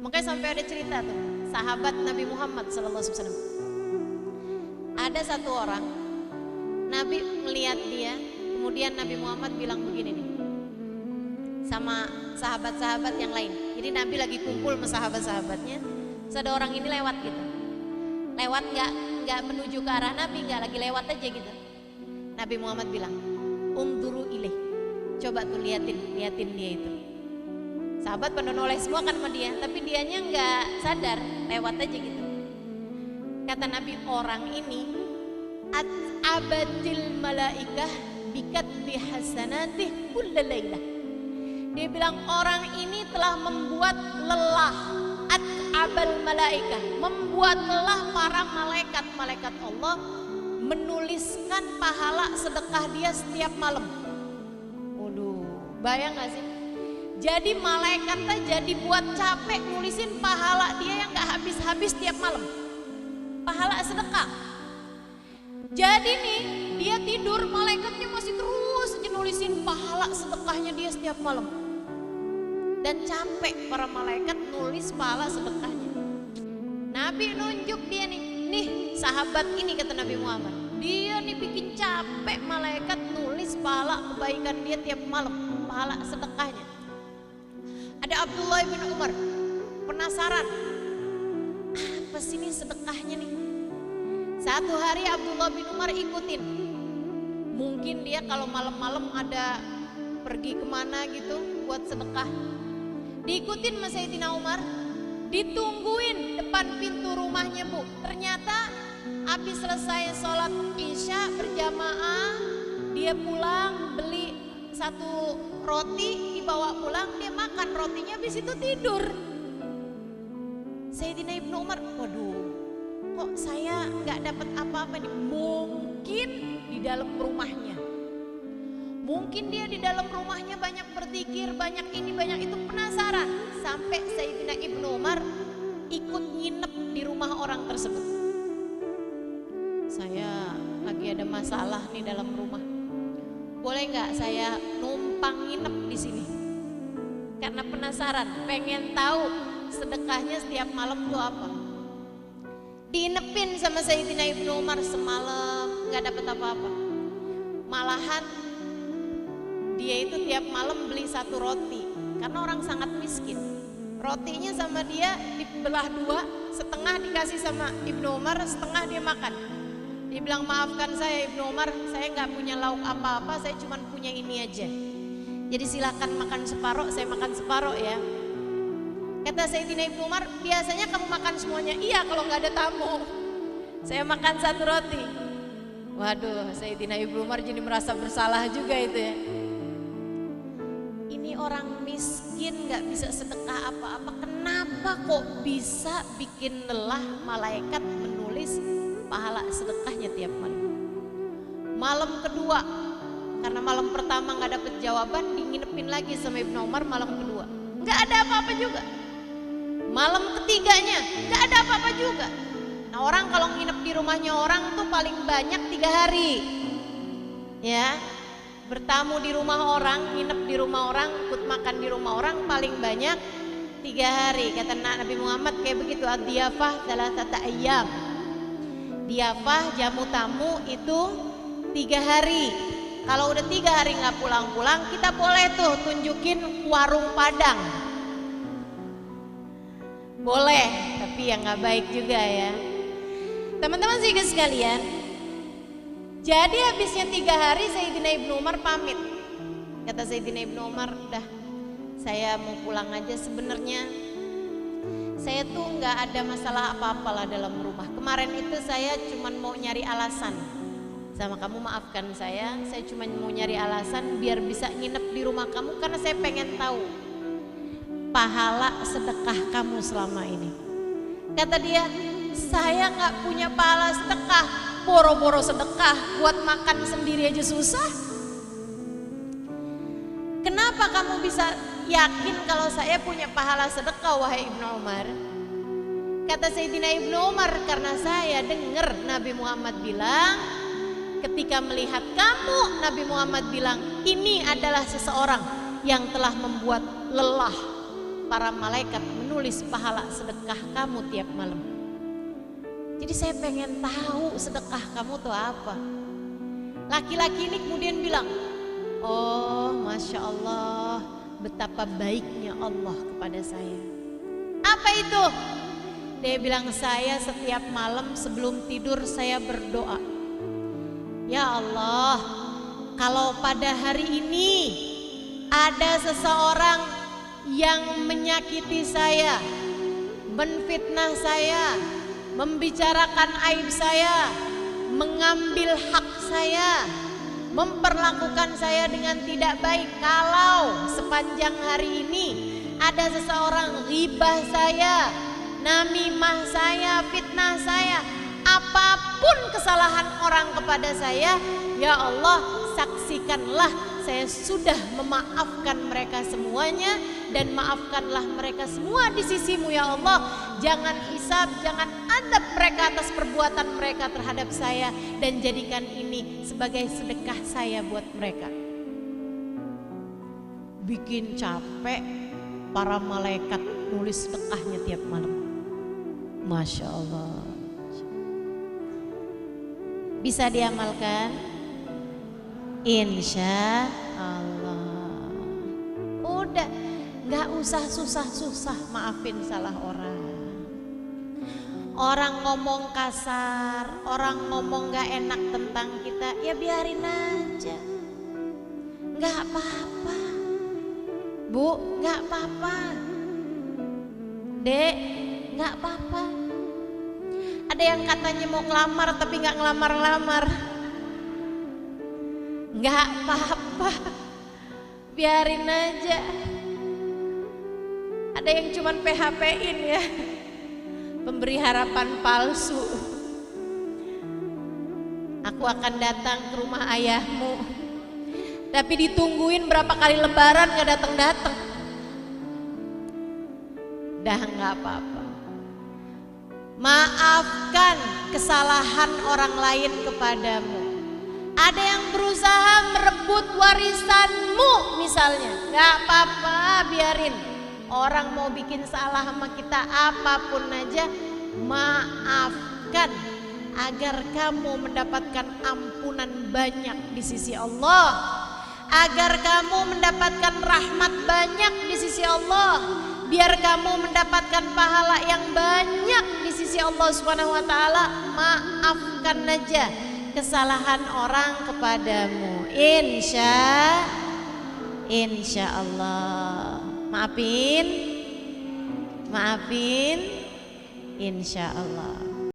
Makanya sampai ada cerita tuh, sahabat Nabi Muhammad SAW. Ada satu orang, Nabi melihat dia, kemudian Nabi Muhammad bilang begini nih, sama sahabat-sahabat yang lain. Jadi Nabi lagi kumpul sama sahabat-sahabatnya, terus ada orang ini lewat gitu. Lewat nggak menuju ke arah Nabi, nggak lagi lewat aja gitu. Nabi Muhammad bilang, "Umduru ilaih." Coba tuh liatin dia itu. Sahabat pada noleh semua kan sama dia, tapi dianya nggak sadar, lewat aja gitu. Kata Nabi, orang ini abadil malaikah bikat bihasanatih kullalailah. Dia bilang orang ini telah membuat lelah abal malaikah, membuat lelah para malaikat Allah menuliskan pahala sedekah dia setiap malam. Waduh, bayang gak sih? Jadi malaikatnya jadi buat capek nulisin pahala dia yang gak habis-habis tiap malam. Pahala sedekah. Jadi nih dia tidur, malaikatnya masih terus aja nulisin pahala sedekahnya dia setiap malam. Dan capek para malaikat nulis pahala sedekahnya. Nabi nunjuk dia nih sahabat ini, kata Nabi Muhammad. Dia nih bikin capek malaikat nulis pahala kebaikan dia tiap malam, pahala sedekahnya. Ada Abdullah bin Umar, penasaran, apa sih ini sedekahnya nih? Satu hari Abdullah bin Umar ikutin. Mungkin dia kalau malam-malam ada pergi kemana gitu buat sedekah. Diikutin sama Sayyidina Umar, ditungguin depan pintu rumahnya bu. Ternyata habis selesai sholat isya berjamaah, dia pulang beli satu roti, dibawa pulang, dia makan rotinya, habis itu tidur. Sayyidina Ibnu Umar, waduh, kok saya nggak dapat apa-apa nih? Mungkin di dalam rumahnya, mungkin dia di dalam rumahnya banyak berzikir, banyak ini, banyak itu, penasaran. Sampai Sayyidina Ibnu Umar ikut nginep di rumah orang tersebut. Saya lagi ada masalah nih dalam rumah, boleh nggak saya numpang nginep di sini? Karena penasaran, pengen tahu sedekahnya setiap malam tuh apa. Diinepin sama Sayyidina Ibnu Umar semalam, nggak dapat apa-apa. Malahan dia itu tiap malam beli satu roti, karena orang sangat miskin. Rotinya sama dia dibelah dua, setengah dikasih sama Ibnu Umar, setengah dia makan. Dia bilang, maafkan saya Ibnu Umar, saya nggak punya lauk apa-apa, saya cuma punya ini aja. Jadi silakan makan separuh, saya makan separuh ya. Kata Sayyidina Ibnu Umar, biasanya kamu makan semuanya? Iya, kalau nggak ada tamu. Saya makan satu roti. Waduh, Sayyidina Ibnu Umar jadi merasa bersalah juga itu ya. Ini orang miskin nggak bisa sedekah apa-apa, kenapa kok bisa bikin lelah malaikat menulis pahala sedekahnya tiap malam? Malam kedua, karena malam pertama nggak dapet jawaban, dinginepin lagi sama Ibnu Umar malam kedua, nggak ada apa-apa juga. Malam ketiganya nggak ada apa-apa juga. Nah, orang kalau nginep di rumahnya orang tuh paling banyak 3 hari, ya. Bertamu di rumah orang, nginep di rumah orang, ikut makan di rumah orang paling banyak 3 hari. Kata Nabi Muhammad kayak begitu, ad-diyafah thalathata ayyam. Diyafah, jamu tamu itu 3 hari. Kalau udah 3 hari nggak pulang-pulang, kita boleh tuh tunjukin warung Padang. Boleh, tapi yang nggak baik juga ya. Teman-teman sih sekalian, jadi habisnya 3 hari Sayyidina Ibnu Umar pamit. Kata Sayyidina Ibnu Umar, udah saya mau pulang aja. Sebenarnya saya tuh nggak ada masalah apa-apa lah dalam rumah. Kemarin itu saya cuma mau nyari alasan sama kamu, maafkan saya cuma mau nyari alasan biar bisa nginep di rumah kamu, karena saya pengen tahu pahala sedekah kamu selama ini. Kata dia, saya nggak punya pahala sedekah, boro-boro sedekah buat makan sendiri aja susah. Kenapa kamu bisa yakin kalau saya punya pahala sedekah, wahai Ibnu Umar? Kata Sayyidina Ibnu Umar, karena saya dengar Nabi Muhammad bilang, ketika melihat kamu, Nabi Muhammad bilang, ini adalah seseorang yang telah membuat lelah para malaikat menulis pahala sedekah kamu tiap malam. Jadi saya pengen tahu sedekah kamu tuh apa. Laki-laki ini kemudian bilang, oh Masya Allah, betapa baiknya Allah kepada saya. Apa itu? Dia bilang, saya setiap malam sebelum tidur saya berdoa, ya Allah, kalau pada hari ini ada seseorang yang menyakiti saya, menfitnah saya, membicarakan aib saya, mengambil hak saya, memperlakukan saya dengan tidak baik, kalau sepanjang hari ini ada seseorang ghibah saya, namimah saya, fitnah saya, apapun kesalahan orang kepada saya, ya Allah, saksikanlah saya sudah memaafkan mereka semuanya, dan maafkanlah mereka semua di sisimu ya Allah. Jangan hisab, jangan adab mereka atas perbuatan mereka terhadap saya, dan jadikan ini sebagai sedekah saya buat mereka. Bikin capek para malaikat nulis sedekahnya tiap malam. Masya Allah. Bisa diamalkan? Insya Allah. Udah, gak usah susah-susah maafin salah orang. Orang ngomong kasar, orang ngomong gak enak tentang kita, ya biarin aja. Gak apa-apa. Bu, gak apa-apa. Dek, gak apa-apa. Ada yang katanya mau ngelamar tapi gak ngelamar-ngelamar. Gak apa-apa, biarin aja. Ada yang cuman PHP-in ya, pemberi harapan palsu. Aku akan datang ke rumah ayahmu, tapi ditungguin berapa kali lebaran gak datang-datang. Dah gak apa-apa. Maafkan kesalahan orang lain kepadamu. Ada yang berusaha merebut warisanmu misalnya, gak apa-apa, biarin. Orang mau bikin salah sama kita apapun aja, maafkan agar kamu mendapatkan ampunan banyak di sisi Allah, agar kamu mendapatkan rahmat banyak di sisi Allah, biar kamu mendapatkan pahala yang banyak di sisi Allah Subhanahu wa taala. Maafkan aja kesalahan orang kepadamu. Insya Allah. Maafin, insya Allah.